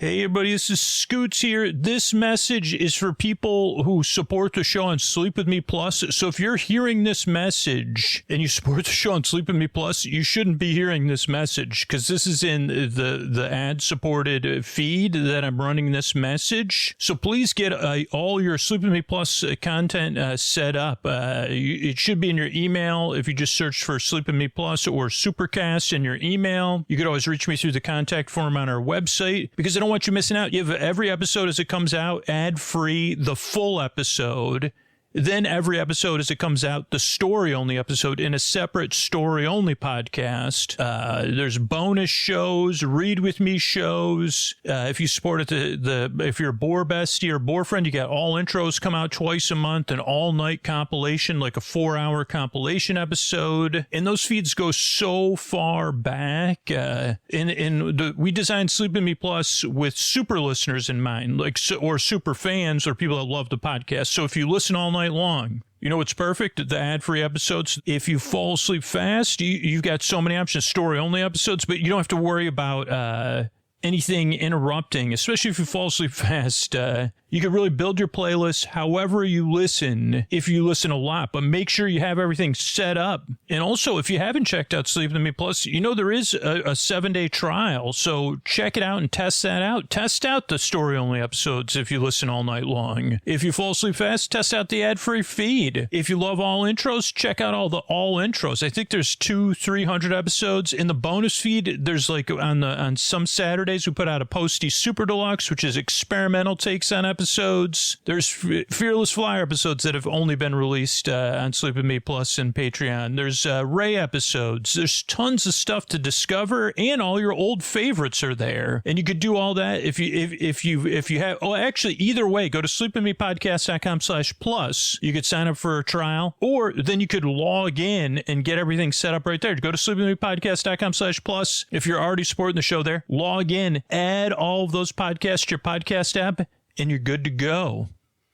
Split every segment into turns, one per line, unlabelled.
Hey everybody, this is Scoots here. This message is for people who support the show on Sleep With Me Plus. So if you're hearing this message and you support the show on Sleep With Me Plus, you shouldn't be hearing this message because this is in the ad-supported feed that I'm running this message. So please get all your Sleep With Me Plus content set up. It should be in your email if you just search for Sleep With Me Plus or Supercast in your email. You could always reach me through the contact form on our website because I don't want you missing out. You have every episode as it comes out, ad-free, the full episode. Then every episode as it comes out, the story-only episode in a separate story-only podcast. There's bonus shows, read with me shows. If you support it, if you're a Boar Bestie or Boar Friend, you got all intros come out twice a month, an all-night compilation, like a 4-hour compilation episode. And those feeds go so far back. We designed Sleep With Me Plus with super listeners in mind, or super fans or people that love the podcast. So if you listen all night long, you know what's perfect? The ad-free episodes. If you fall asleep fast, you've got so many options. Story-only episodes, but you don't have to worry about anything interrupting, especially if you fall asleep fast. You can really build your playlist however you listen, if you listen a lot, but make sure you have everything set up. And also, if you haven't checked out Sleep With Me Plus, you know there is a 7-day trial, so check it out and test that out. Test out the story-only episodes if you listen all night long. If you fall asleep fast, test out the ad-free feed. If you love all intros, check out all intros. I think there's 200-300 episodes. In the bonus feed, there's like on some Saturdays, we put out a Posty Super Deluxe, which is experimental takes on episodes. There's Fearless Flyer episodes that have only been released on Sleep With Me Plus and Patreon. There's Ray episodes. There's tons of stuff to discover, and all your old favorites are there. And you could do all that if you have. Oh, actually, either way, go to sleepwithmepodcast.com/plus. You could sign up for a trial, or then you could log in and get everything set up right there. Go to sleepwithmepodcast.com/plus. If you're already supporting the show there, log in, add all of those podcasts to your podcast app, and you're good to go.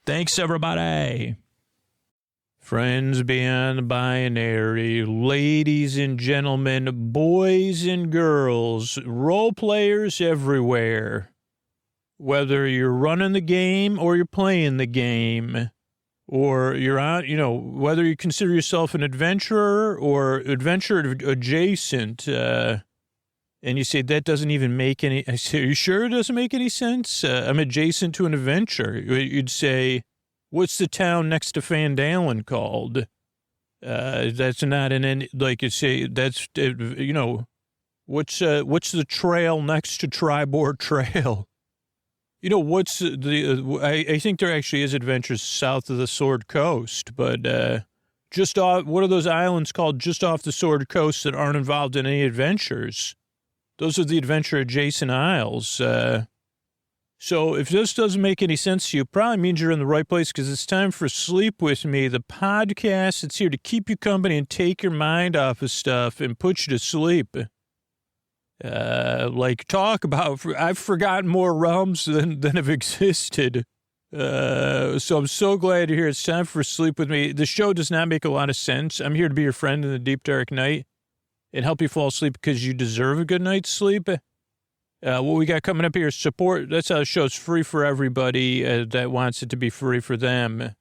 Thanks, everybody. Friends beyond the binary, ladies and gentlemen, boys and girls, role players everywhere. Whether you're running the game or you're playing the game, or you're out, whether you consider yourself an adventurer or adventure adjacent, and you say, that doesn't even make any... I say, are you sure it doesn't make any sense? I'm adjacent to an adventure. You'd say, what's the town next to Fandalen called? That's not an... Like you say, that's, what's the trail next to Tribord Trail? What's I think there actually is adventures south of the Sword Coast, but just off... What are those islands called just off the Sword Coast that aren't involved in any adventures? Those are the adventure-adjacent isles. So if this doesn't make any sense to you, it probably means you're in the right place because it's time for Sleep With Me, the podcast that's here to keep you company and take your mind off of stuff and put you to sleep. Talk about... I've forgotten more realms than have existed. So I'm so glad you're here. It's time for Sleep With Me. The show does not make a lot of sense. I'm here to be your friend in the deep, dark night and help you fall asleep because you deserve a good night's sleep. What we got coming up here is support. That's how the show's free for everybody that wants it to be free for them.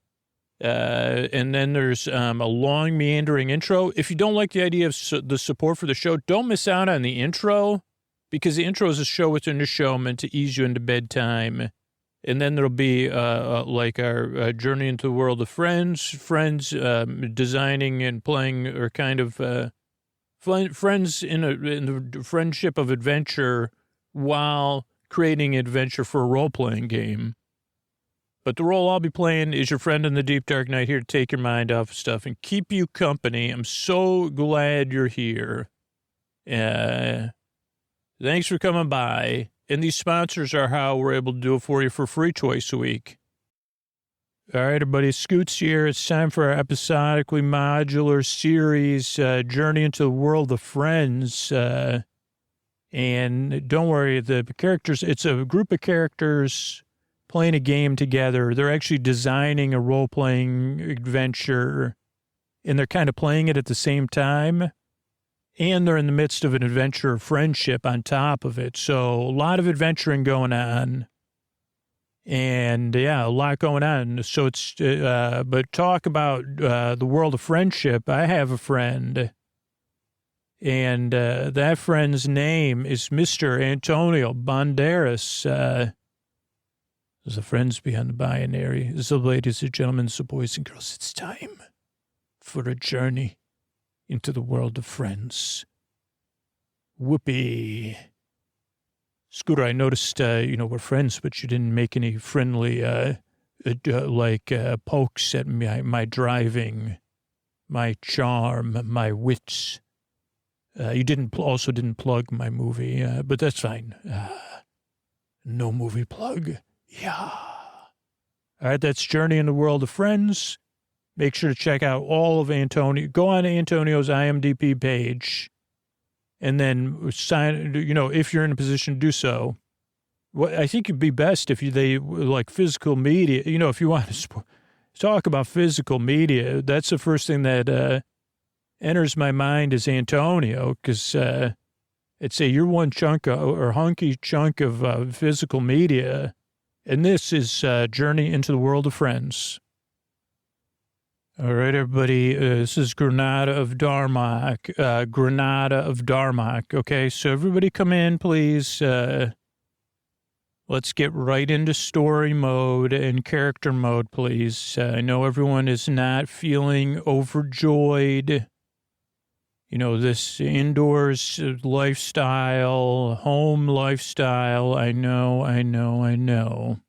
And then there's a long, meandering intro. If you don't like the idea of the support for the show, don't miss out on the intro, because the intro is a show within the show meant to ease you into bedtime. And then there'll be our journey into the world of friends designing and playing, or kind of... friends in the friendship of adventure while creating adventure for a role-playing game. But the role I'll be playing is your friend in the deep, dark night, here to take your mind off of stuff and keep you company. I'm so glad you're here. Thanks for coming by. And these sponsors are how we're able to do it for you for free twice a week. All right, everybody, Scoots here. It's time for our episodically modular series, Journey into the World of Friends. And don't worry, the characters, it's a group of characters playing a game together. They're actually designing a role-playing adventure, and they're kind of playing it at the same time. And they're in the midst of an adventure of friendship on top of it. So a lot of adventuring going on. And yeah, a lot going on. So it's, but talk about the world of friendship. I have a friend, and that friend's name is Mr. Antonio Banderas. The friends beyond the binary. So, ladies and gentlemen, so boys and girls, it's time for a journey into the world of friends. Whoopee. Scooter, I noticed, we're friends, but you didn't make any friendly, pokes at my driving, my charm, my wits. You also didn't plug my movie, but that's fine. No movie plug. Yeah. All right, that's Journey in the World of Friends. Make sure to check out all of Antonio. Go on Antonio's IMDb page. And then sign, if you're in a position to do so. What I think it'd be best if they like physical media, if you want to talk about physical media, that's the first thing that enters my mind is Antonio, because it'd say you're one chunk or hunky chunk of physical media. And this is Journey into the World of Friends. All right, everybody, this is Granada of Darmok. Okay, so everybody come in, please. Let's get right into story mode and character mode, please. I know everyone is not feeling overjoyed. This indoors lifestyle, home lifestyle, I know.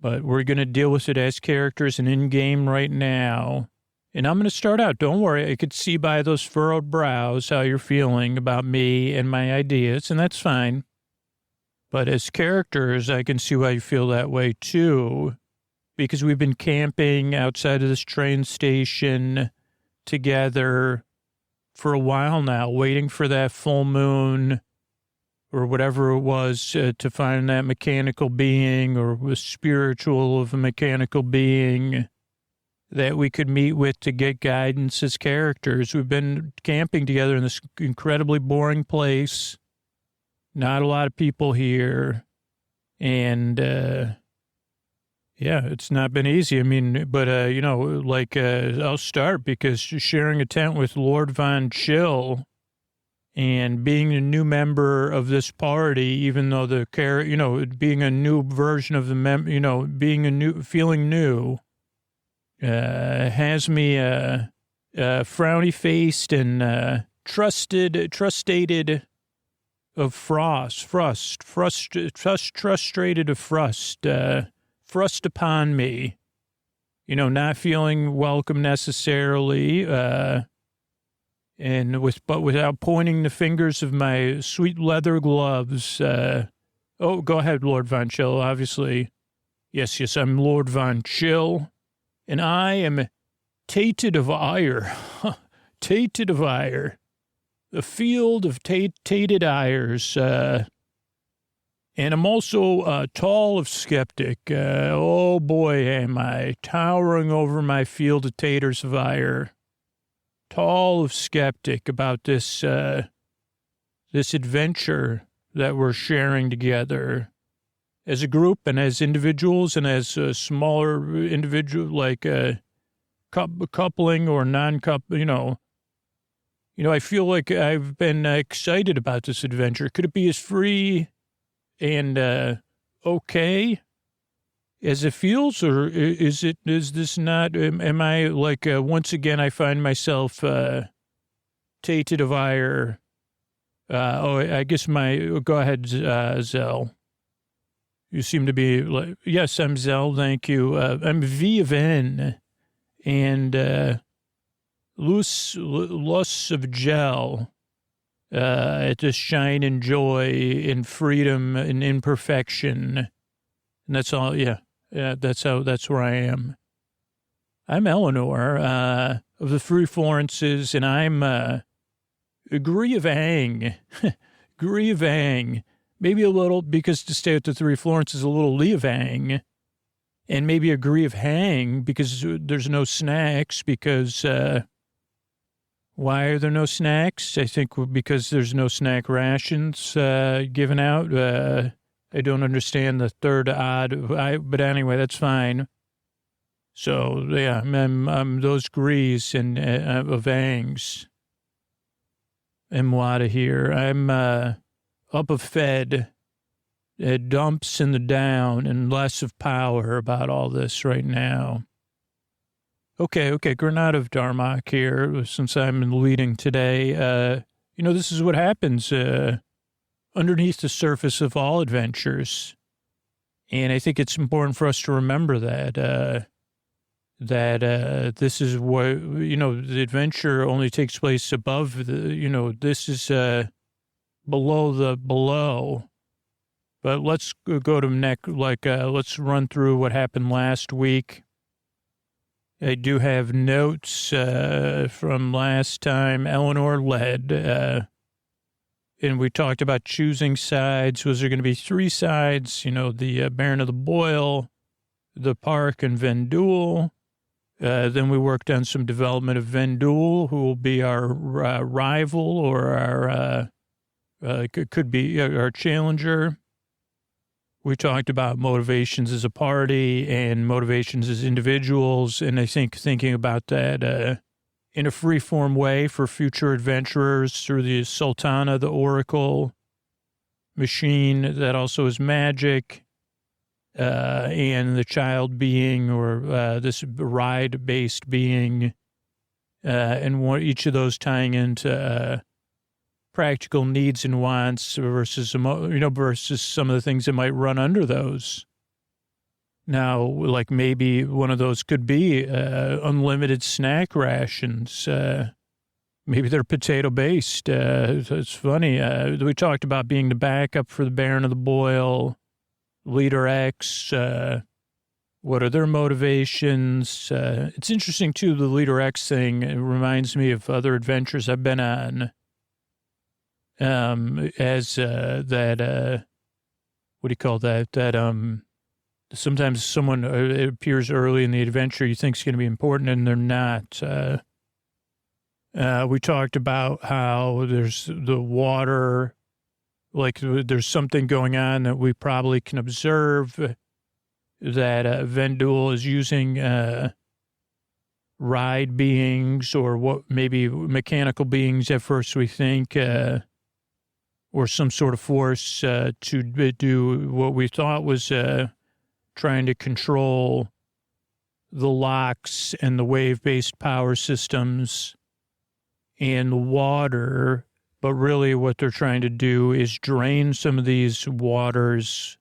But we're going to deal with it as characters and in-game right now. And I'm going to start out. Don't worry. I could see by those furrowed brows how you're feeling about me and my ideas, and that's fine. But as characters, I can see why you feel that way, too. Because we've been camping outside of this train station together for a while now, waiting for that full moon or whatever it was to find that mechanical being or the spiritual of a mechanical being that we could meet with to get guidance as characters. We've been camping together in this incredibly boring place. Not a lot of people here. And, it's not been easy. I mean, but, I'll start because sharing a tent with Lord Von Chill and being a new member of this party, even though being a new version of the feeling new, has me, frowny faced and, trustated of frustrated of frust upon me, not feeling welcome necessarily, but without pointing the fingers of my sweet leather gloves. Go ahead, Lord Von Chill, obviously. Yes, I'm Lord Von Chill, and I am tated of ire. Tated of ire. The field of tated ires. And I'm also tall of skeptic. Oh, boy, am I towering over my field of taters of ire. Tall of skeptic about this adventure that we're sharing together as a group and as individuals and as a smaller individual, like coupling or non-couple, I feel like I've been excited about this adventure. Could it be as free and okay as it feels, or is this not, am I once again I find myself tated of ire? I guess go ahead, Zell. You seem to be, yes, I'm Zell, thank you. I'm V of N, and loss of gel, to shine in joy, in freedom, and imperfection. And that's all, that's where I am. I'm Eleanor, of the Three Florences, and I'm, Grievang. Grievang. Maybe a little, because to stay with the Three Florences, a little Leavang. And maybe a Grieve Hang, because there's no snacks, because, Why are there no snacks? I think because there's no snack rations given out. I don't understand the third odd, but anyway, that's fine. So, yeah, I'm those Grease and of Angs. I'm out of here. I'm up a Fed. Dumps in the down and less of power about all this right now. Okay, Granada of Darmok here, since I'm leading today. This is what happens underneath the surface of all adventures. And I think it's important for us to remember that, this is what, the adventure only takes place above this is below the below. But let's go to let's run through what happened last week. I do have notes from last time. Eleanor led, and we talked about choosing sides. Was there going to be 3 sides? The Baron of the Boil, the Park, and Vendul. Then we worked on some development of Vendul, who will be our rival or our could be our challenger. We talked about motivations as a party and motivations as individuals, and I think thinking about that in a free-form way for future adventurers through the Sultana, the Oracle machine that also is magic, and the child being or this ride-based being, and each of those tying into practical needs and wants versus some of the things that might run under those. Now, like maybe one of those could be unlimited snack rations. Maybe they're potato-based. It's funny. We talked about being the backup for the Baron of the Boil, Leader X. What are their motivations? It's interesting, too, the Leader X thing. It reminds me of other adventures I've been on. What do you call that? Sometimes someone appears early in the adventure you think is going to be important and they're not. We talked about how there's the water, like there's something going on that we probably can observe that Vendul is using ride beings or what maybe mechanical beings at first we think, or some sort of force to do what we thought was trying to control the locks and the wave-based power systems and the water. But really what they're trying to do is drain some of these waters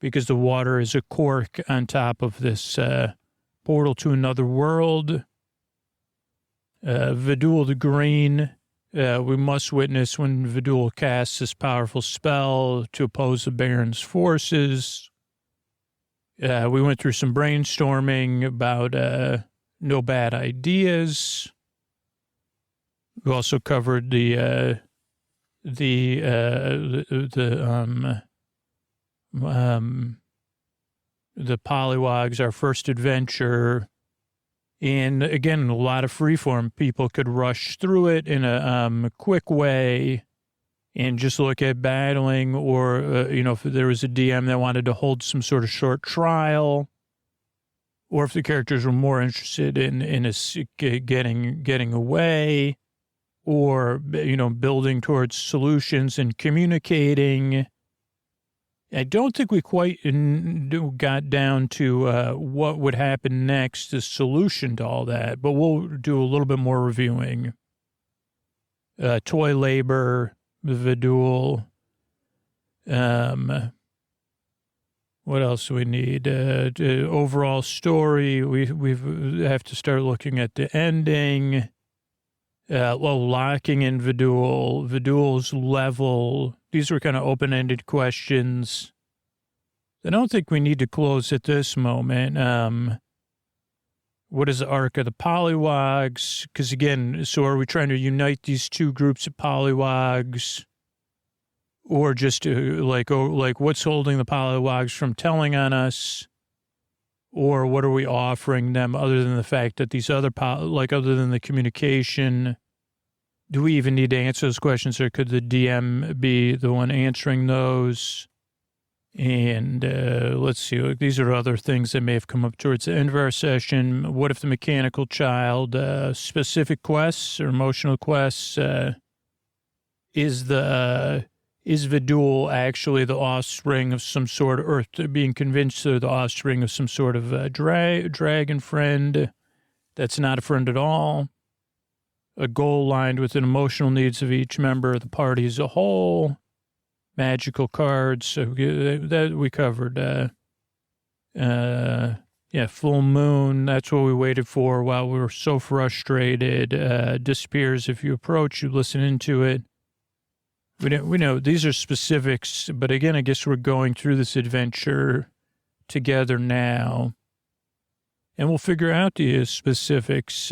because the water is a cork on top of this portal to another world. Vidul the Green. We must witness when Vidul casts this powerful spell to oppose the Baron's forces. We went through some brainstorming about no bad ideas. We also covered the Polywogs, our first adventure. And again, a lot of freeform people could rush through it in a quick way and just look at battling, or, if there was a DM that wanted to hold some sort of short trial, or if the characters were more interested in getting away, or, building towards solutions and communicating. I don't think we quite got down to what would happen next, the solution to all that, but we'll do a little bit more reviewing. Toy labor, Vidul. What else do we need? Overall story, we have to start looking at the ending. Locking in Vidul's level. These were kind of open-ended questions. I don't think we need to close at this moment. What is the arc of the Polywogs? Because again, so are we trying to unite these two groups of Polywogs? Or just like what's holding the Polywogs from telling on us? Or what are we offering them other than the fact that these other, other than the communication Do we even need to answer those questions, or could the DM be the one answering those? And let's see. Look, these are other things that may have come up towards the end of our session. What if the mechanical child, specific quests or emotional quests, is Vidul actually the offspring of some sort of, or being convinced they're the offspring of some sort of dragon friend that's not a friend at all? A goal aligned with the emotional needs of each member of the party as a whole. Magical cards, so that we covered. Full moon, that's what we waited for while we were so frustrated. Disappears if you approach, you listen into it. We know these are specifics, but again, I guess we're going through this adventure together now. And we'll figure out the specifics.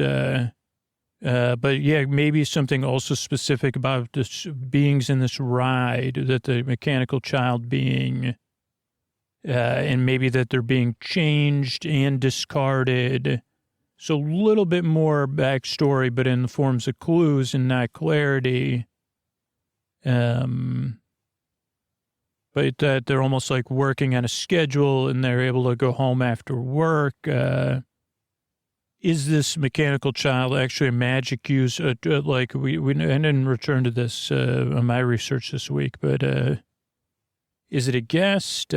But yeah, maybe something also specific about the beings in this ride, that the mechanical child being, and maybe that they're being changed and discarded. So a little bit more backstory, but in the forms of clues and not clarity. But that they're almost like working on a schedule and they're able to go home after work. Is this mechanical child actually a magic user? I didn't return to this on my research this week, but is it a guest,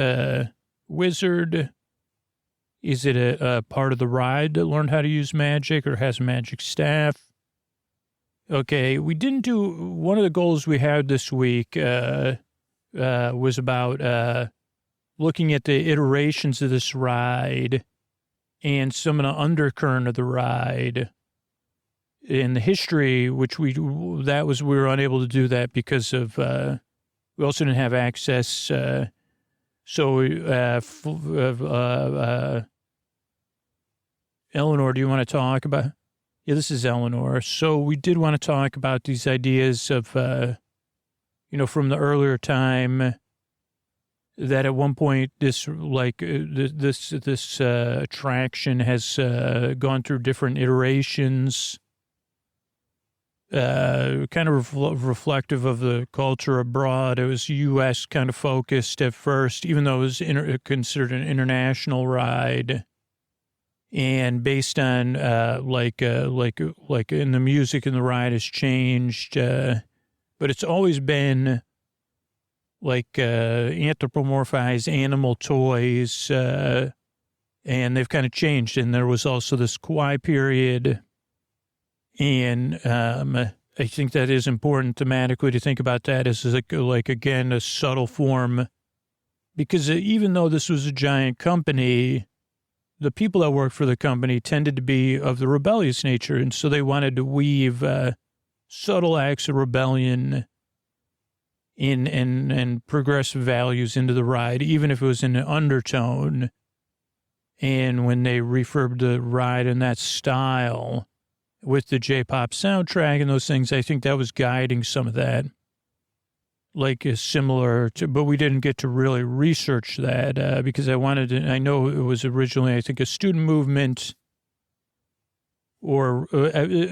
wizard? Is it a part of the ride that learned how to use magic or has a magic staff? Okay, we didn't do, one of the goals we had this week was about looking at the iterations of this ride and some of the undercurrent of the ride in the history, which we were unable to do that because of, we also didn't have access. Eleanor, do you want to talk about? Yeah, this is Eleanor. So we did want to talk about these ideas of, from the earlier time, that at one point this attraction has gone through different iterations, kind of reflective of the culture abroad. It was U.S. kind of focused at first, even though it was considered an international ride, and based on like in the music in the ride has changed, but it's always been like anthropomorphized animal toys, and they've kind of changed. And there was also this Kauai period, and I think that is important thematically to think about that as like again, a subtle form, because even though this was a giant company, the people that worked for the company tended to be of the rebellious nature, and so they wanted to weave subtle acts of rebellion and progressive values into the ride, even if it was in an undertone. And when they refurbed the ride in that style with the J-pop soundtrack and those things, I think that was guiding some of that. Like similar to, but we didn't get to really research that because I know it was originally, I think, a student movement. But it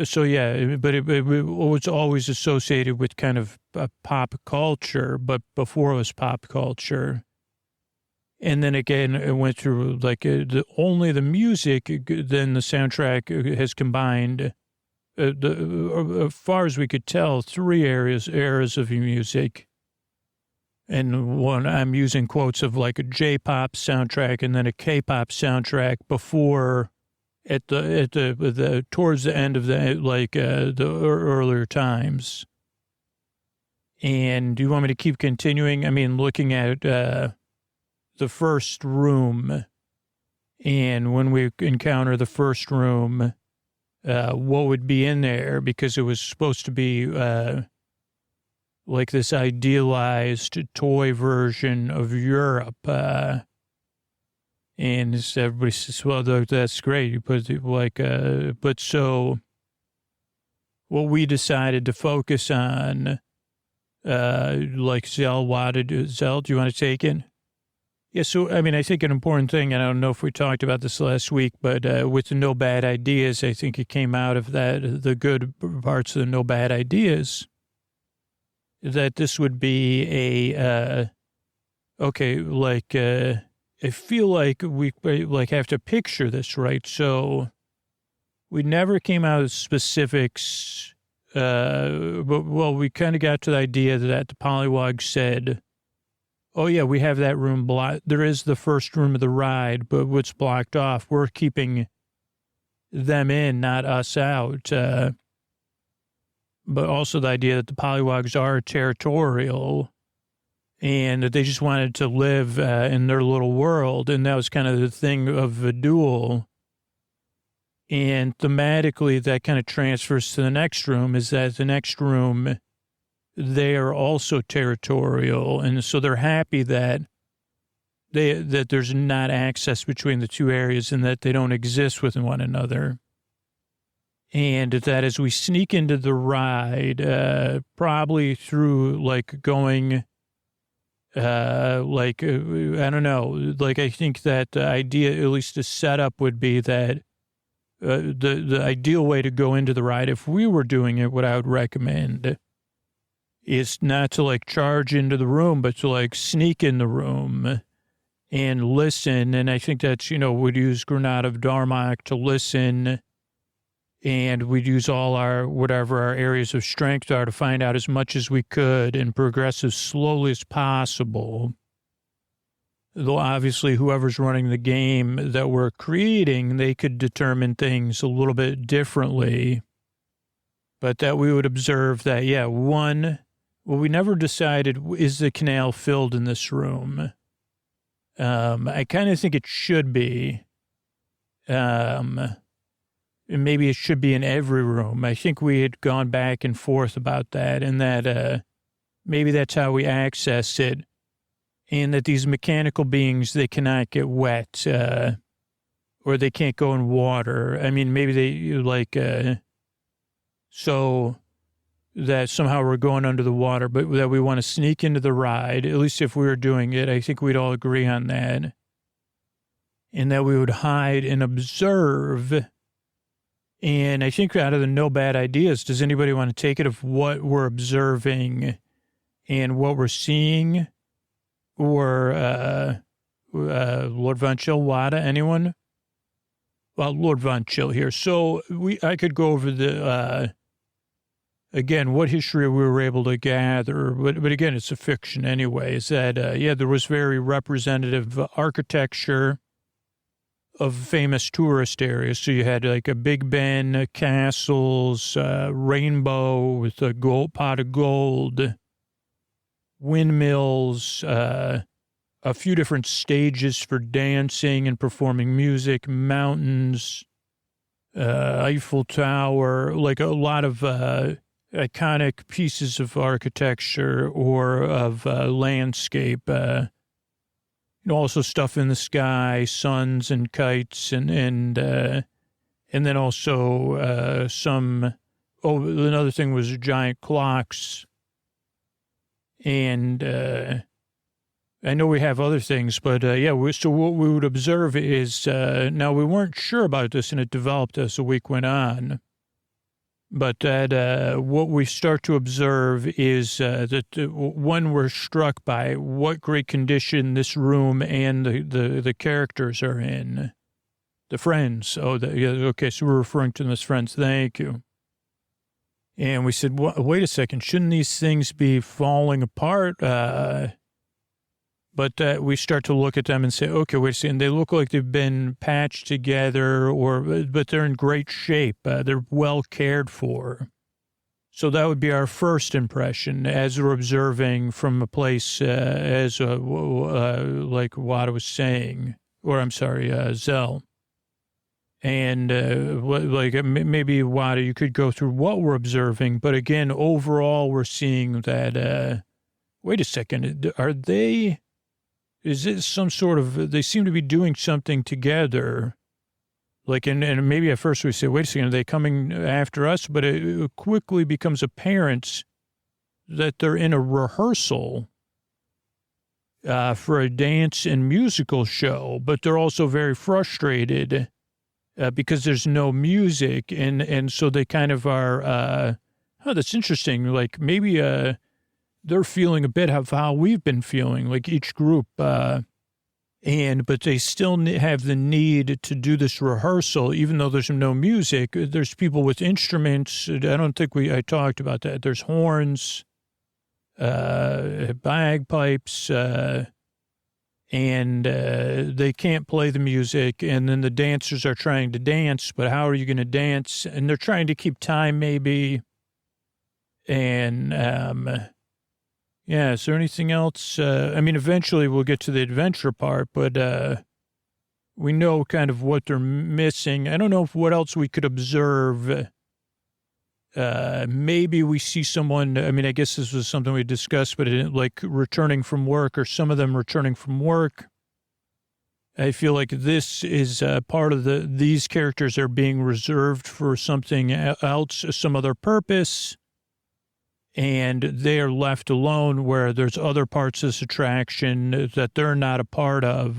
was always associated with kind of pop culture, but before it was pop culture. And then again, it went through like only the music, then the soundtrack has combined, as far as we could tell, three eras of music. And one, I'm using quotes of like a J-pop soundtrack and then a K-pop soundtrack before, at the towards the end of the earlier times. And do you want me to keep continuing? I mean, looking at the first room, and when we encounter the first room, what would be in there? Because it was supposed to be like this idealized toy version of Europe. And everybody says, well, that's great. You put it like, but so what we decided to focus on, like Zell wanted, Zell, do you want to take it? Yeah, so, I mean, I think an important thing, and I don't know if we talked about this last week, but with the no bad ideas, I think it came out of that, the good parts of the no bad ideas, that this would be okay, like, I feel like we, like, have to picture this, right? So we never came out with specifics, but, well, we kind of got to the idea that the polywog said, oh, yeah, we have that room blocked. There is the first room of the ride, but what's blocked off, we're keeping them in, not us out. But also the idea that the polywogs are territorial and that they just wanted to live in their little world. And that was kind of the thing of the duel. And thematically, that kind of transfers to the next room, is that the next room, they are also territorial, and so they're happy that that there's not access between the two areas and that they don't exist with one another. And that as we sneak into the ride, probably through like going, I don't know, like I think that the idea, at least the setup would be that the ideal way to go into the ride, if we were doing it, what I would recommend is not to like charge into the room, but to like sneak in the room and listen. And I think that's, we'd use Granada of Darmok to listen, and we'd use all our, whatever our areas of strength are, to find out as much as we could and progress as slowly as possible. Though obviously whoever's running the game that we're creating, they could determine things a little bit differently. But that we would observe that, yeah, well, we never decided, is the canal filled in this room? I kind of think it should be. And maybe it should be in every room. I think we had gone back and forth about that, and that maybe that's how we access it, and that these mechanical beings, they cannot get wet, or they can't go in water. I mean, maybe they, so that somehow we're going under the water, but that we want to sneak into the ride, at least if we were doing it. I think we'd all agree on that. And that we would hide and observe. And I think out of the no bad ideas, does anybody want to take it of what we're observing and what we're seeing? Or Lord Von Chill, Wada, anyone? Well, Lord Von Chill here. So I could go over the... Again, what history we were able to gather, but again, it's a fiction anyway, is that, there was very representative architecture of famous tourist areas. So you had like a Big Ben, castles, rainbow with a pot of gold, windmills, a few different stages for dancing and performing music, mountains, Eiffel Tower, like a lot of... iconic pieces of architecture or of landscape, also stuff in the sky, suns and kites, and then also another thing was giant clocks. And I know we have other things, but so what we would observe is, now we weren't sure about this, and it developed as the week went on. But that what we start to observe is that when we're struck by what great condition this room and the characters are in, the friends. Oh, okay, so we're referring to them as friends. Thank you. And we said, wait a second, shouldn't these things be falling apart? But we start to look at them and say, okay, wait a second, they look like they've been patched together, but they're in great shape. They're well cared for. So that would be our first impression as we're observing from a place, like Wada was saying, or I'm sorry, Zell. And maybe, Wada, you could go through what we're observing. But again, overall, we're seeing that, wait a second, is it some sort of, they seem to be doing something together. Like, and maybe at first we say, wait a second, are they coming after us? But it quickly becomes apparent that they're in a rehearsal. for a dance and musical show, but they're also very frustrated because there's no music. And so they kind of are, that's interesting. Like maybe they're feeling a bit of how we've been feeling, like each group, but they still have the need to do this rehearsal, even though there's no music. There's people with instruments. I don't think I talked about that. There's horns, bagpipes, and they can't play the music. And then the dancers are trying to dance, but how are you going to dance? And they're trying to keep time, maybe. And, yeah, is there anything else? I mean, eventually we'll get to the adventure part, but we know kind of what they're missing. I don't know what else we could observe. Maybe we see someone, I mean, I guess this was something we discussed, but like returning from work, or some of them returning from work. I feel like this is part of these characters are being reserved for something else, some other purpose. And they are left alone where there's other parts of this attraction that they're not a part of.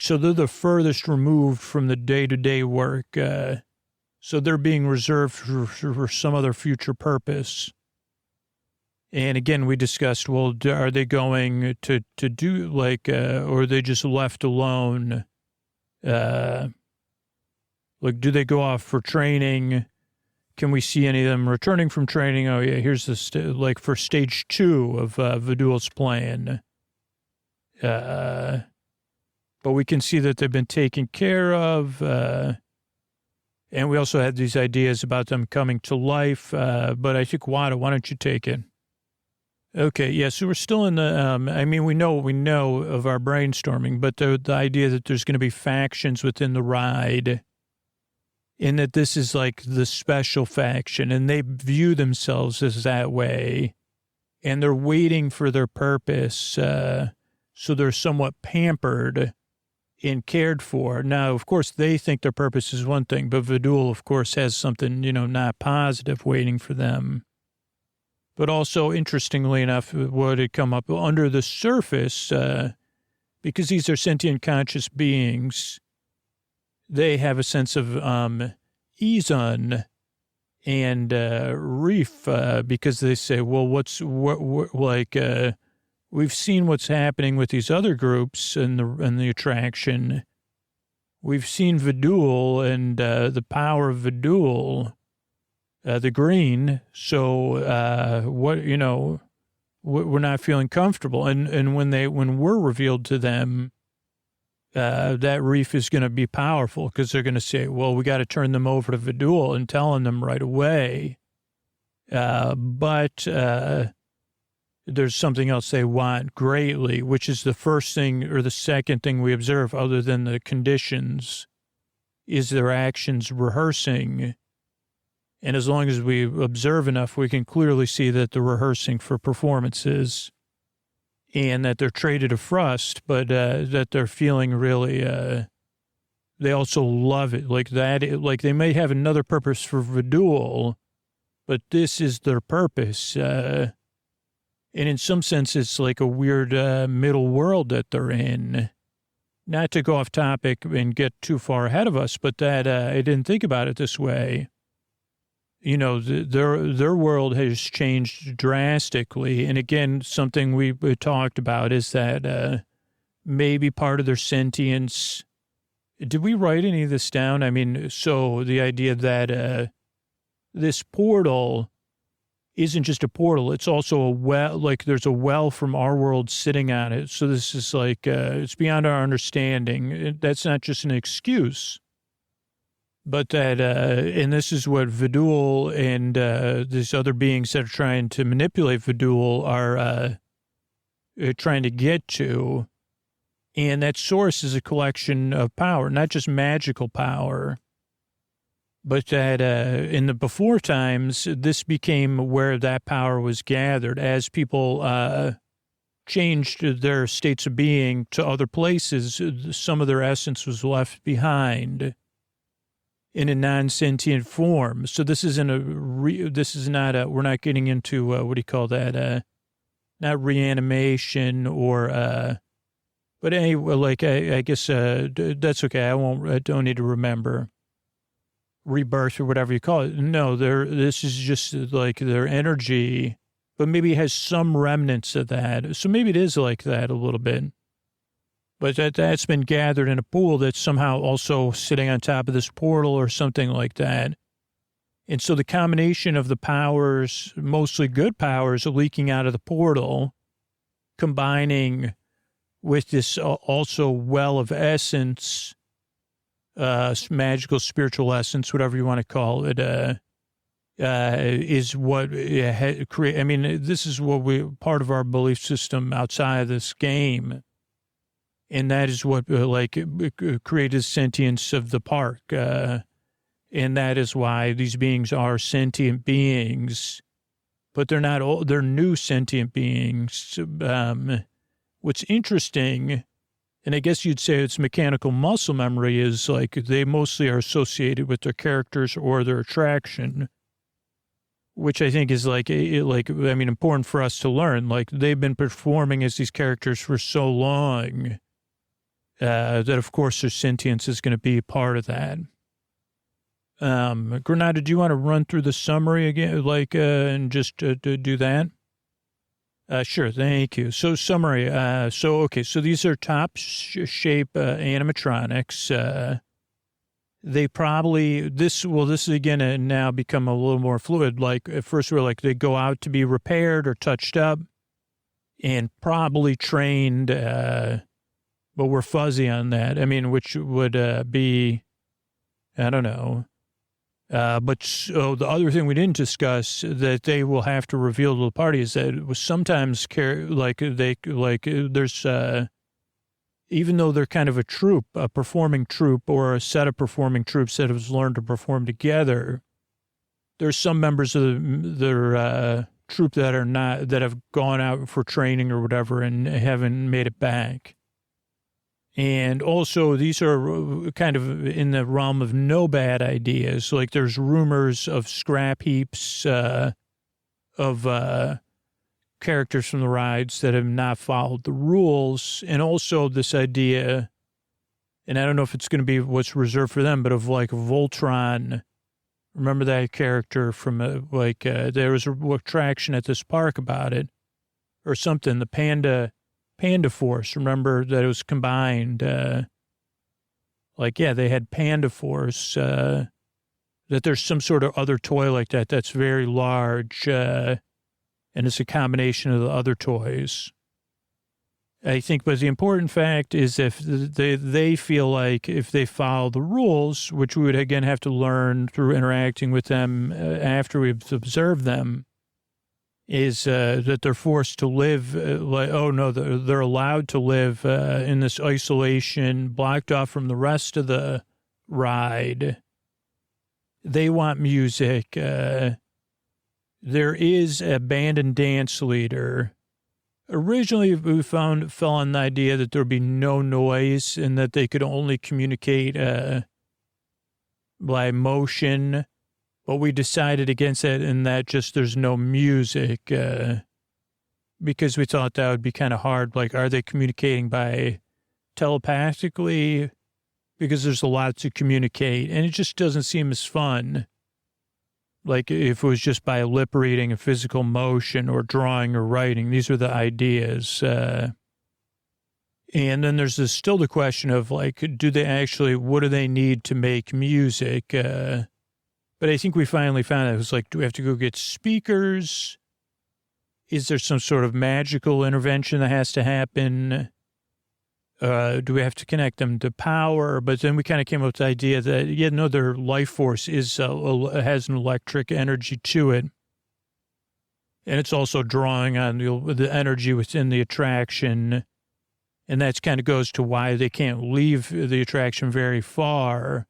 So they're the furthest removed from the day-to-day work. So they're being reserved for some other future purpose. And again, we discussed, well, are they going to do or are they just left alone? Do they go off for training? Can we see any of them returning from training? Oh, yeah, here's the, for stage 2 of Vidul's plan. But we can see that they've been taken care of. And we also had these ideas about them coming to life. But I think, Wada, why don't you take it? Okay, yeah, so we're still in the, we know what we know of our brainstorming, but the idea that there's going to be factions within the ride, and that this is like the special faction, and they view themselves as that way, and they're waiting for their purpose, so they're somewhat pampered and cared for. Now, of course, they think their purpose is one thing, but Vidul, of course, has something, not positive waiting for them. But also, interestingly enough, what had come up under the surface, because these are sentient conscious beings, they have a sense of Izan and Reef, because they say, well, we've seen what's happening with these other groups in the attraction. We've seen Vidul and the power of Vidul, the green. So we're not feeling comfortable. And when we're revealed to them, that reef is going to be powerful, because they're going to say, well, we got to turn them over to Vidul, and telling them right away. But there's something else they want greatly, which is the first thing or the second thing we observe, other than the conditions, is their actions rehearsing. And as long as we observe enough, we can clearly see that they're rehearsing for performances, and that they're traded to Frust, but that they're feeling really, they also love it. Like that, like they may have another purpose for Vidul, but this is their purpose. And in some sense, it's like a weird middle world that they're in. Not to go off topic and get too far ahead of us, but that I didn't think about it this way. Their world has changed drastically. And again, something we talked about is that maybe part of their sentience. Did we write any of this down? So the idea that this portal isn't just a portal, it's also a well, like there's a well from our world sitting on it. So this is like, it's beyond our understanding. That's not just an excuse. But that, and this is what Vidul and these other beings that are trying to manipulate Vidul are trying to get to. And that source is a collection of power, not just magical power, but that in the before times, this became where that power was gathered. As people changed their states of being to other places, some of their essence was left behind in a non-sentient form. So this isn't we're not getting into, not not reanimation or, but anyway, like, I guess, that's okay. I don't need to remember rebirth or whatever you call it. No, this is just like their energy, but maybe it has some remnants of that. So maybe it is like that a little bit. But that's been gathered in a pool that's somehow also sitting on top of this portal or something like that. And so the combination of the powers, mostly good powers, leaking out of the portal, combining with this also well of essence, magical spiritual essence, whatever you want to call it, is what create. I mean, this is what part of our belief system outside of this game. And that is what, created sentience of the park. And that is why these beings are sentient beings, but they're not all, they're new sentient beings. What's interesting, and I guess you'd say it's mechanical muscle memory, is like they mostly are associated with their characters or their attraction, which I think is important for us to learn. Like they've been performing as these characters for so long. That of course their sentience is going to be part of that. Granada, do you want to run through the summary again, and just do that? Sure, thank you. So summary, so these are top shape animatronics. They probably, this is again now become a little more fluid. Like at first we're like, they go out to be repaired or touched up and probably trained, but we're fuzzy on that. I mean, which would be, I don't know. But so the other thing we didn't discuss that they will have to reveal to the party is that it was sometimes there's, even though they're kind of a troupe, a performing troupe or a set of performing troops that have learned to perform together, there's some members of their troupe that are not, that have gone out for training or whatever and haven't made it back. And also, these are kind of in the realm of no bad ideas. Like there's rumors of scrap heaps of characters from the rides that have not followed the rules. And also this idea, and I don't know if it's going to be what's reserved for them, but of like Voltron. Remember that character from there was a attraction at this park about it or something, the Panda Force. Remember that it was combined, they had Panda Force, that there's some sort of other toy like that that's very large, and it's a combination of the other toys. I think, but the important fact is if they feel like if they follow the rules, which we would again have to learn through interacting with them after we've observed them, is that they're forced to live they're allowed to live in this isolation, blocked off from the rest of the ride. They want music. There is a band and dance leader. Originally, we fell on the idea that there would be no noise and that they could only communicate by motion. But we decided against that and that just there's no music because we thought that would be kind of hard. Like, are they communicating by telepathically? Because there's a lot to communicate and it just doesn't seem as fun. Like if it was just by lip reading and physical motion or drawing or writing, these are the ideas. And then there's still the question of like, what do they need to make music? But I think we finally found out. It was like, do we have to go get speakers? Is there some sort of magical intervention that has to happen? Do we have to connect them to power? But then we kind of came up with the idea that, their life force has an electric energy to it. And it's also drawing on the energy within the attraction. And that kind of goes to why they can't leave the attraction very far.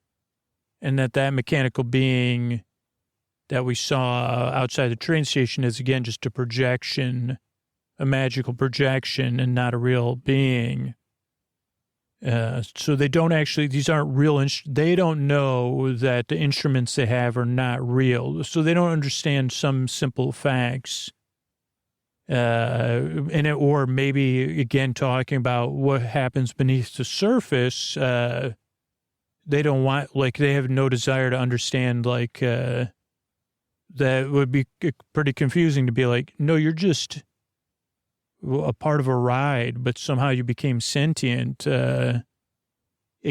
And that mechanical being that we saw outside the train station is, again, just a projection, a magical projection, and not a real being. So they don't actually, these aren't real, they don't know that the instruments they have are not real. So they don't understand some simple facts. or maybe again talking about what happens beneath the surface. They don't want, like, they have no desire to understand, like, that would be pretty confusing to be like, no, you're just a part of a ride, but somehow you became sentient. I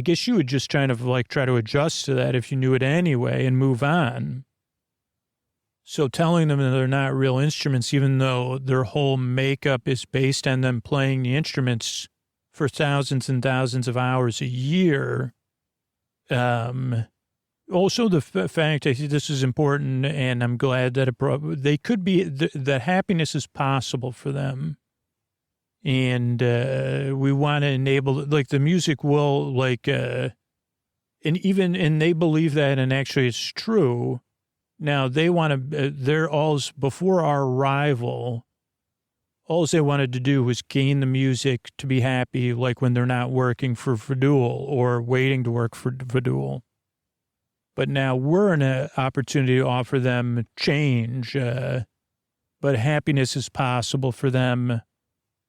guess you would just try to adjust to that if you knew it anyway and move on. So telling them that they're not real instruments, even though their whole makeup is based on them playing the instruments for thousands and thousands of hours a year. Also the fact, I think this is important, and I'm glad that they could be, that happiness is possible for them. And, we want to enable, like, the music will, like, and they believe that, and actually it's true. Now they want to, before our arrival, all they wanted to do was gain the music to be happy, like when they're not working for Fadul or waiting to work for Fadul. But now we're in an opportunity to offer them change, but happiness is possible for them.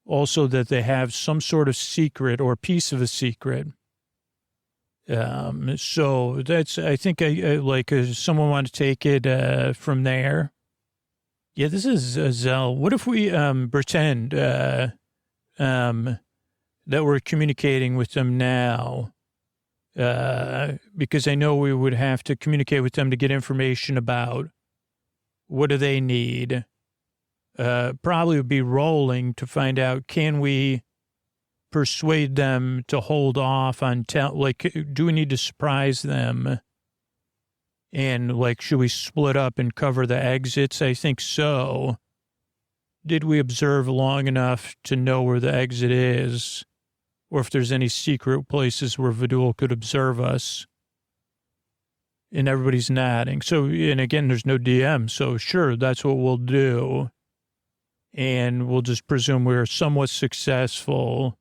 Also that they have some sort of secret or piece of a secret. So that's, I think, someone want to take it from there. Yeah, this is Zell. What if we pretend that we're communicating with them now? Because I know we would have to communicate with them to get information about what do they need. Probably would be rolling to find out, can we persuade them to hold off on do we need to surprise them? And, like, should we split up and cover the exits? I think so. Did we observe long enough to know where the exit is? Or if there's any secret places where Vidul could observe us? And everybody's nodding. So, and again, there's no DM. So, sure, that's what we'll do. And we'll just presume we're somewhat successful.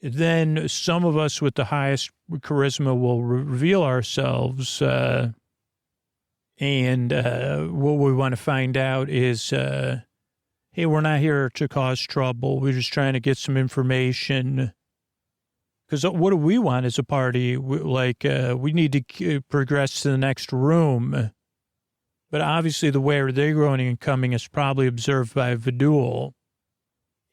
Then some of us with the highest charisma will reveal ourselves. And what we want to find out is, hey, we're not here to cause trouble. We're just trying to get some information. Because what do we want as a party? We need to progress to the next room. But obviously the way they're going and coming is probably observed by Vidul.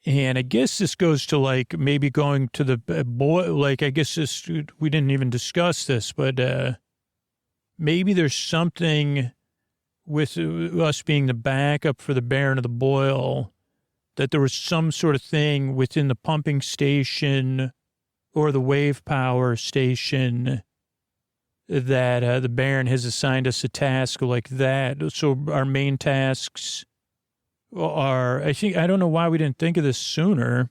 And I guess this goes to, like, maybe going to the boy, like, I guess this, we didn't even discuss this, but maybe there's something with us being the backup for the Baron of the Boil, that there was some sort of thing within the pumping station or the wave power station that the Baron has assigned us a task like that. So our main tasks are, I don't know why we didn't think of this sooner,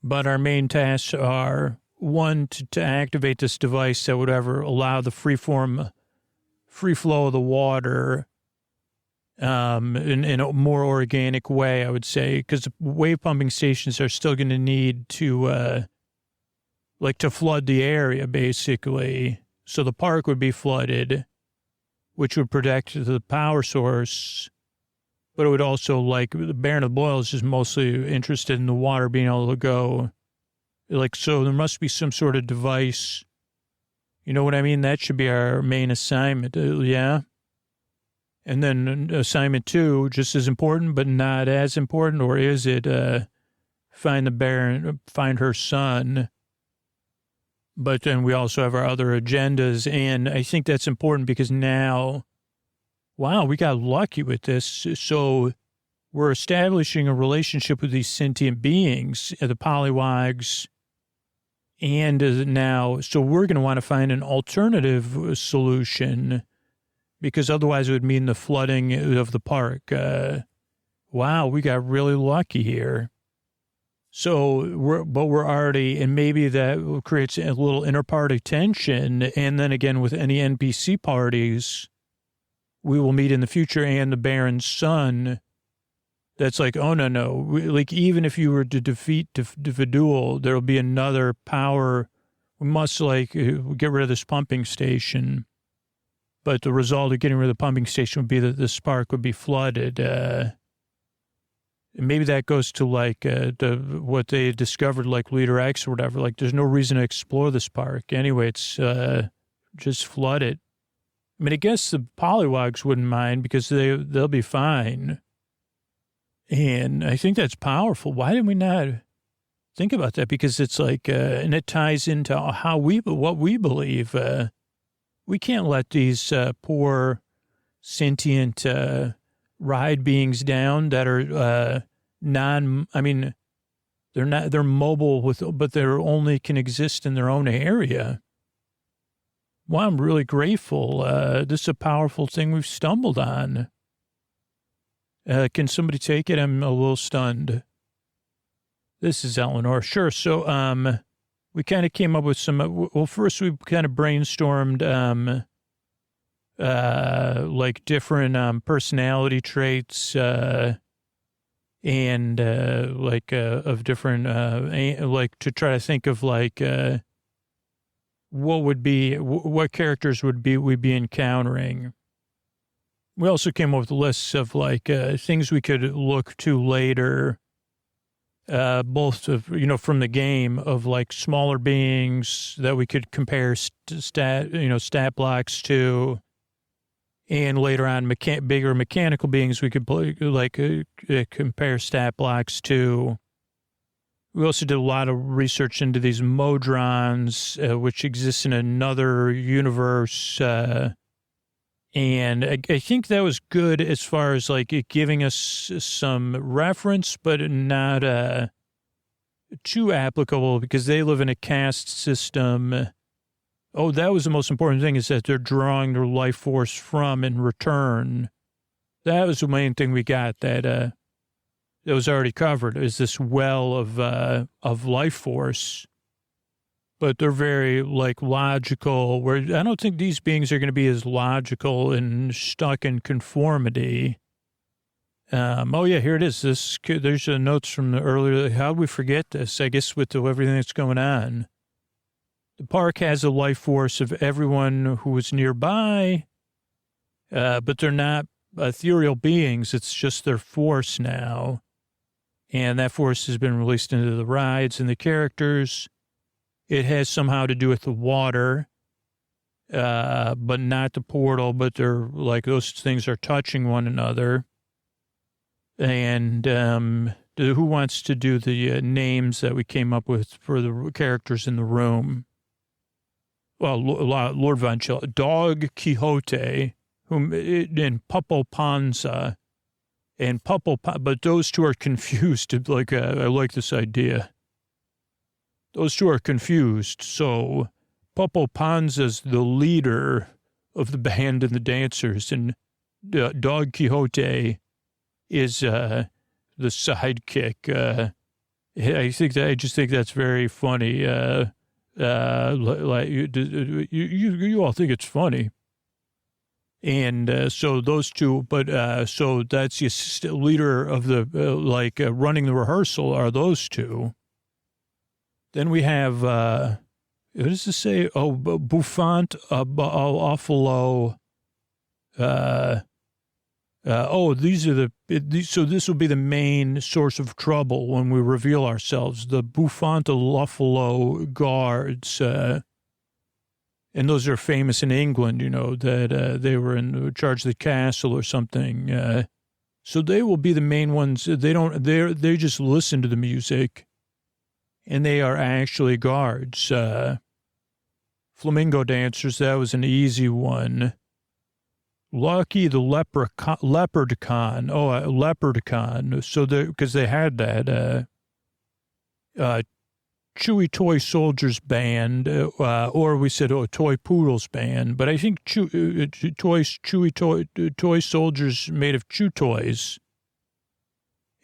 but our main tasks are, one, to activate this device that would ever allow the free flow of the water in a more organic way, I would say, because wave pumping stations are still going to need to, to flood the area, basically. So the park would be flooded, which would protect the power source. But it would also, the Baron of the Boil is just mostly interested in the water being able to go. So there must be some sort of device. You know what I mean? That should be our main assignment. Yeah. And then assignment 2, just as important, but not as important. Or is it find the Baron, find her son? But then we also have our other agendas. And I think that's important because now, wow, we got lucky with this. So we're establishing a relationship with these sentient beings, the polywogs. And now, so we're going to want to find an alternative solution because otherwise it would mean the flooding of the park. Wow, we got really lucky here. So we're already, and maybe that creates a little inter-party tension. And then again, with any NPC parties we will meet in the future and the Baron's son, that's like, oh, no. Even if you were to defeat Vidul, there'll be another power. We must, get rid of this pumping station. But the result of getting rid of the pumping station would be that this park would be flooded. maybe that goes to like what they discovered, like Leader X or whatever. Like, there's no reason to explore this park anyway. It's just flooded. I mean, I guess the pollywogs wouldn't mind because they'll be fine. And I think that's powerful. Why didn't we not think about that? Because it's like, and it ties into what we believe. We can't let these poor sentient ride beings down that are they're mobile but they're only can exist in their own area. Well, I'm really grateful. This is a powerful thing we've stumbled on. Can somebody take it? I'm a little stunned. This is Eleanor. Sure. So, we kind of came up with some, well, first we kind of brainstormed, like different, personality traits, and, of different, like to try to think of like, what characters we'd be encountering. We also came up with lists of like things we could look to later, both of, from the game of like smaller beings that we could compare stat blocks to, and later on bigger mechanical beings we could compare stat blocks to. We also did a lot of research into these modrons, which exist in another universe. And I think that was good as far as like it giving us some reference, but not too applicable because they live in a caste system. Oh, that was the most important thing, is that they're drawing their life force from in return. That was the main thing we got that was already covered, is this well of life force. But they're very like logical, where I don't think these beings are going to be as logical and stuck in conformity. Oh yeah, here it is. There's notes from the earlier. How did we forget this? I guess with everything that's going on. The park has a life force of everyone who was nearby, but they're not ethereal beings. It's just their force now. And that force has been released into the rides and the characters. It has somehow to do with the water, but not the portal, but they're like those things are touching one another. And who wants to do the names that we came up with for the characters in the room? Well, Lord Von Chill, Dog Quixote, and Puppo Panza, and but those two are confused. Like, I like this idea. Those two are confused. So Puppo Panza's the leader of the band and the dancers, and Dog Quixote is the sidekick. I just think that's very funny. Like you all think it's funny. And so those two, but so that's the leader of the running the rehearsal are those two. Then we have what does this say? Oh, Bouffant, Buffalo. These are so this will be the main source of trouble when we reveal ourselves. The Bouffant Buffalo guards. And those are famous in England, that they were in charge of the castle or something. So they will be the main ones. They just listen to the music, and they are actually guards. Flamingo dancers, that was an easy one. Lucky the leprechaun. Oh, leprechaun. So because they had that. Chewy Toy Soldiers Band, or we said, Toy Poodles Band, but I think toy soldiers made of chew toys,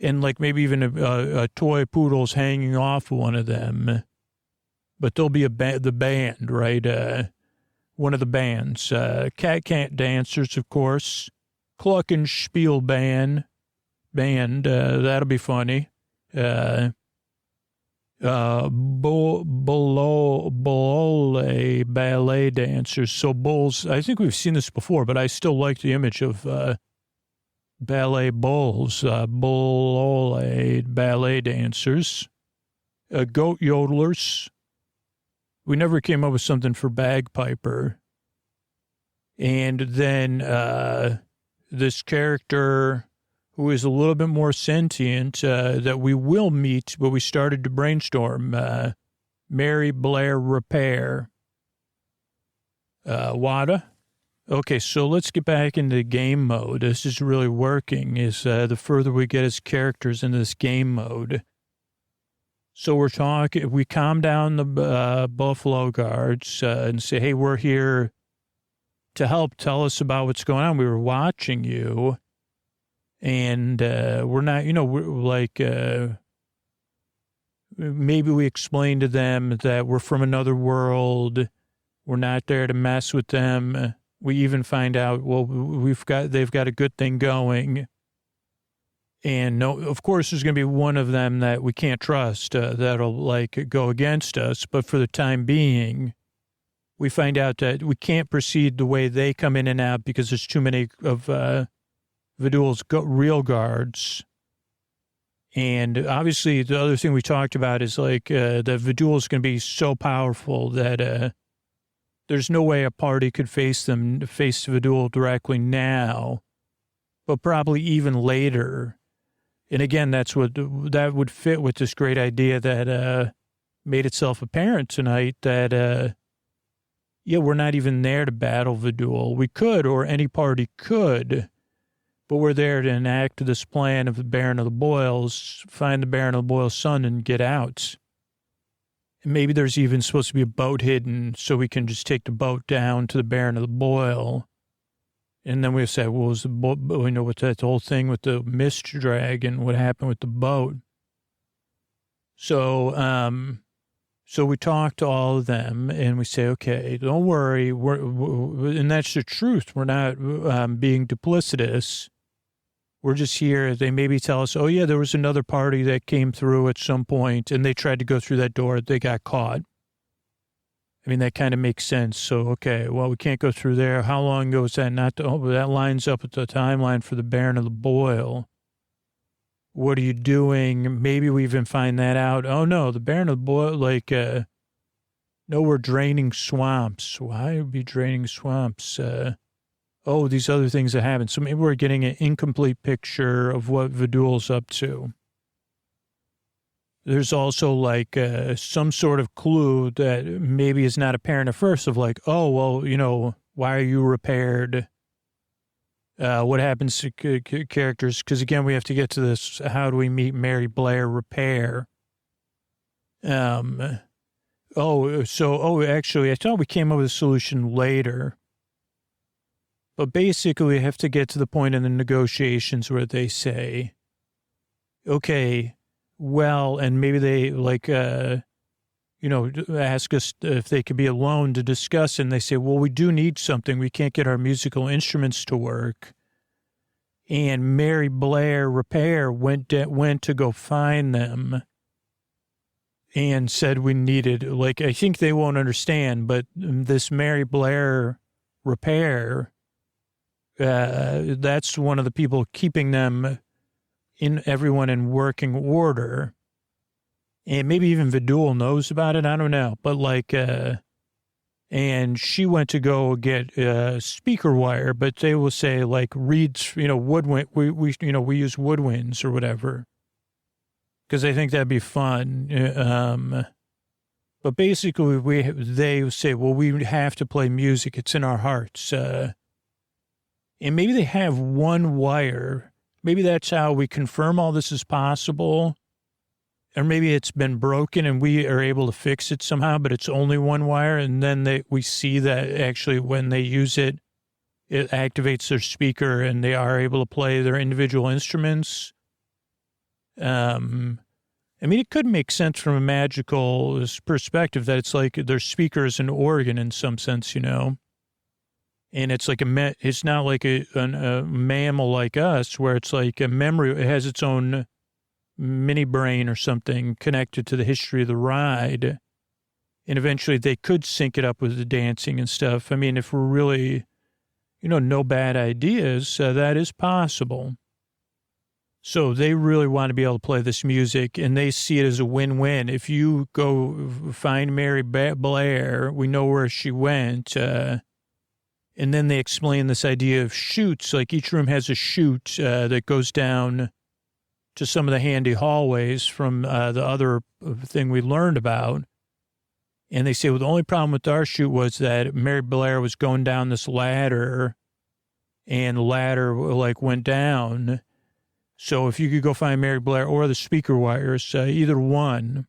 and like maybe even a toy poodle's hanging off one of them, but there'll be the band, right? One of the bands, Cat Dancers, of course, Glockenspiel Band, that'll be funny. Bolole ballet dancers. So bulls, I think we've seen this before, but I still like the image of ballet bulls, ballet dancers, goat yodelers. We never came up with something for bagpiper. And then this character who is a little bit more sentient that we will meet, but we started to brainstorm, Mary Blair Repair. Wada? Okay, so let's get back into game mode. This is really working, is the further we get as characters into this game mode. So we're talking, we calm down the Buffalo Guards and say, hey, we're here to help. Tell us about what's going on. We were watching you. And we're not, we're like, maybe we explain to them that we're from another world. We're not there to mess with them. We even find out, well, they've got a good thing going. And no, of course, there's going to be one of them that we can't trust that'll like go against us. But for the time being, we find out that we can't proceed the way they come in and out because there's too many of Vidul's real guards. And obviously, the other thing we talked about is like that Vidul is going to be so powerful that there's no way a party could face Vidul directly now, but probably even later. And again, that would fit with this great idea that made itself apparent tonight that, we're not even there to battle Vidul. We could, or any party could, but we're there to enact this plan of the Baron of the Boils, find the Baron of the Boils' son and get out. And maybe there's even supposed to be a boat hidden so we can just take the boat down to the Baron of the Boil. And then we say, well, was the boat, with that whole thing with the mist dragon, what happened with the boat? So, so we talk to all of them and we say, okay, don't worry. And that's the truth. We're not being duplicitous. We're just here. They maybe tell us, oh, yeah, there was another party that came through at some point and they tried to go through that door. They got caught. I mean, that kind of makes sense. So, okay, well, we can't go through there. How long ago was that? That lines up with the timeline for the Baron of the Boil. What are you doing? Maybe we even find that out. Oh, no, the Baron of the Boil, no, we're draining swamps. Why would we be draining swamps? These other things that happen. So maybe we're getting an incomplete picture of what Vidul's up to. There's also some sort of clue that maybe is not apparent at first of why are you repaired? What happens to characters? Because again, we have to get to this. How do we meet Mary Blair Repair? Actually, I thought we came up with a solution later. But basically, we have to get to the point in the negotiations where they say, okay, well, and maybe they ask us if they could be alone to discuss. And they say, well, we do need something. We can't get our musical instruments to work. And Mary Blair Repair went to go find them and said we needed, I think they won't understand, but this Mary Blair Repair, that's one of the people keeping them everyone in working order. And maybe even Vidul knows about it. I don't know. But and she went to go get speaker wire, but they will say reeds, woodwind. We use woodwinds or whatever. Because I think that'd be fun. But basically they say, well, we have to play music. It's in our hearts. And maybe they have one wire. Maybe that's how we confirm all this is possible. Or maybe it's been broken and we are able to fix it somehow, but it's only one wire. And then we see that actually when they use it, it activates their speaker and they are able to play their individual instruments. It could make sense from a magical perspective that it's like their speaker is an organ in some sense, And it's it's not like a mammal like us where it's like a memory. It has its own mini brain or something connected to the history of the ride. And eventually they could sync it up with the dancing and stuff. I mean, if we're really, no bad ideas, that is possible. So they really want to be able to play this music, and they see it as a win-win. If you go find Mary Blair, we know where she went, and then they explain this idea of chutes, like each room has a chute that goes down to some of the handy hallways from the other thing we learned about. And they say, well, the only problem with our chute was that Mary Blair was going down this ladder, and the ladder, like, went down. So if you could go find Mary Blair or the speaker wires, either one,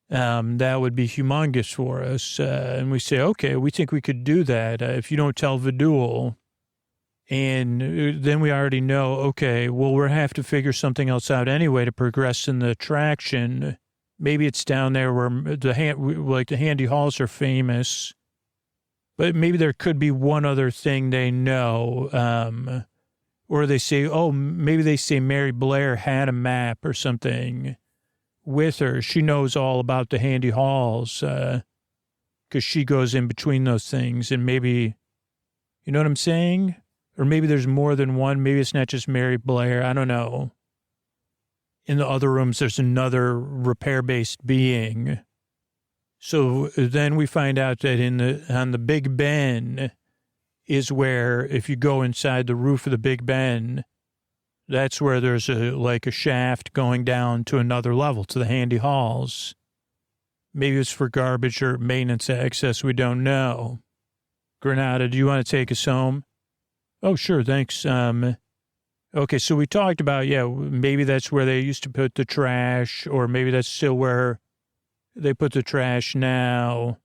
that would be humongous for us. And we say, okay, we think we could do that if you don't tell Vidul. And then we already know, okay, well, we'll have to figure something else out anyway to progress in the attraction. Maybe it's down there where the handy halls are famous, but maybe there could be one other thing they know. Or they say, oh, maybe they say Mary Blair had a map or something with her. She knows all about the handy halls because she goes in between those things. And maybe, you know what I'm saying? Or maybe there's more than one. Maybe it's not just Mary Blair. I don't know. In the other rooms, there's another repair-based being. So then we find out that on the Big Ben is where, if you go inside the roof of the Big Ben, that's where there's a shaft going down to another level, to the handy halls. Maybe it's for garbage or maintenance access. We don't know. Granada, do you want to take us home? Oh, sure. Thanks. Okay. So we talked about, maybe that's where they used to put the trash, or maybe that's still where they put the trash now.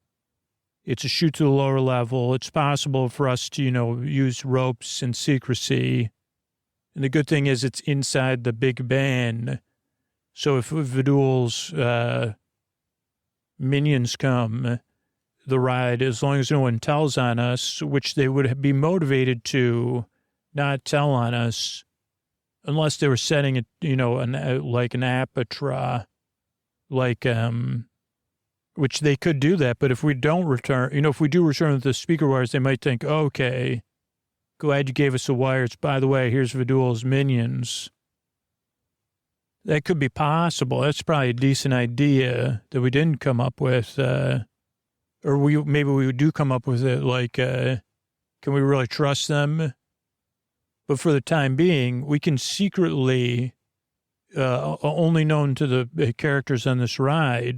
It's a chute to the lower level. It's possible for us to, use ropes and secrecy. And the good thing is it's inside the Big Ben. So if Vidul's minions come, the ride, as long as no one tells on us, which they would be motivated to not tell on us, unless they were setting it, like an Ep4, which they could do that. But if we don't return, if we do return with the speaker wires, they might think, okay, glad you gave us the wires. By the way, here's Vidul's minions. That could be possible. That's probably a decent idea that we didn't come up with. Or maybe we do come up with it, can we really trust them? But for the time being, we can secretly, only known to the characters on this ride,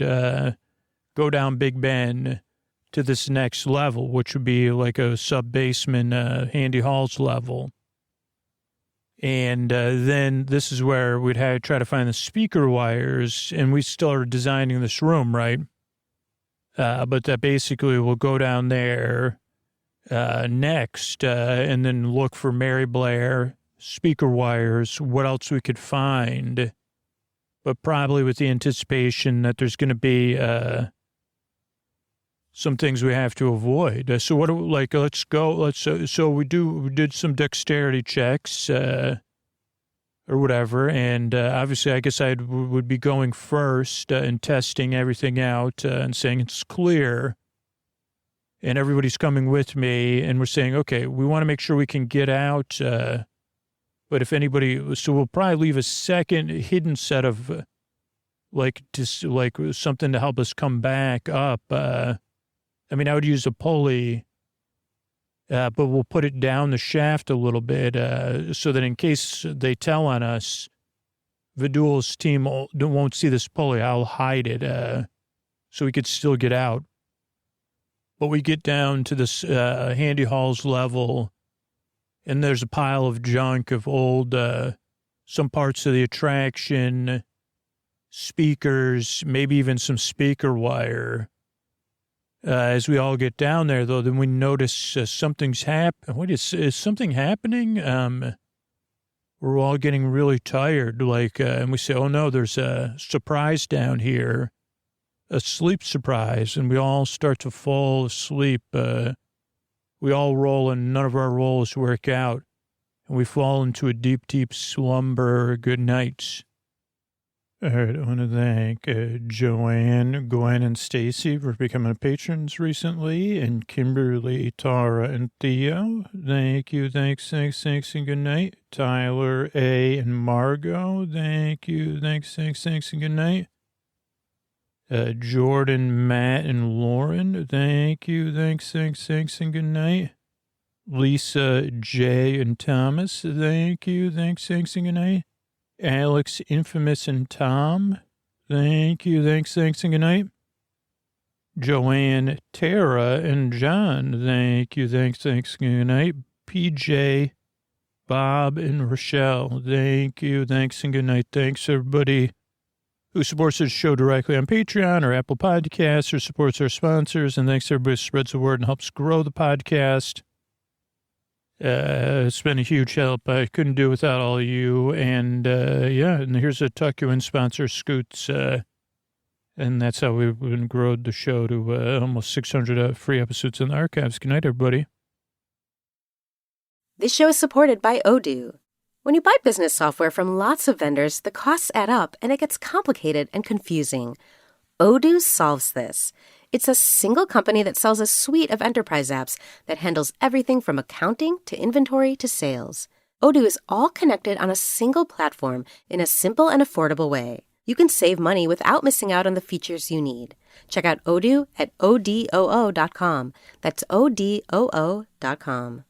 go down Big Ben to this next level, which would be like a sub-basement handy halls level. And then this is where we'd have to try to find the speaker wires, and we still are designing this room, right? But that basically we'll go down there next and then look for Mary Blair, speaker wires, what else we could find, but probably with the anticipation that there's going to be some things we have to avoid. So let's go. So we did some dexterity checks or whatever. And obviously I guess would be going first and testing everything out and saying it's clear. And everybody's coming with me and we're saying, okay, we want to make sure we can get out. But if anybody, so we'll probably leave a second hidden set of something to help us come back up. I would use a pulley, but we'll put it down the shaft a little bit so that in case they tell on us, Vidul's team won't see this pulley. I'll hide it so we could still get out. But we get down to this handy halls level, and there's a pile of junk of old, some parts of the attraction, speakers, maybe even some speaker wire. As we all get down there, though, then we notice something's happening. What is something happening? We're all getting really tired, and we say, oh no, there's a surprise down here, a sleep surprise, and we all start to fall asleep. We all roll, and none of our rolls work out, and we fall into a deep, deep slumber. Good night. All right, I want to thank Joanne, Gwen, and Stacy for becoming patrons recently, and Kimberly, Tara, and Theo. Thank you, thanks, and good night. Tyler, A, and Margot. Thank you, thanks, and good night. Jordan, Matt, and Lauren. Thank you, thanks, and good night. Lisa, Jay, and Thomas. Thank you, thanks, and good night. Alex, Infamous, and Tom. Thank you, thanks, and good night. Joanne, Tara, and John. Thank you, thanks, and good night. PJ, Bob, and Rochelle. Thank you, thanks, and good night. Thanks, everybody who supports the show directly on Patreon or Apple Podcasts or supports our sponsors. And thanks to everybody who spreads the word and helps grow the podcast. It's been a huge help. I couldn't do it without all of you. And and here's a Tuck You In sponsor, Scoots. And that's how we've been growing the show to almost 600 free episodes in the archives. Good night, everybody.
This show is supported by Odoo. When you buy business software from lots of vendors, the costs add up and it gets complicated and confusing. Odoo solves this. It's a single company that sells a suite of enterprise apps that handles everything from accounting to inventory to sales. Odoo is all connected on a single platform in a simple and affordable way. You can save money without missing out on the features you need. Check out Odoo at odoo.com. That's odoo.com.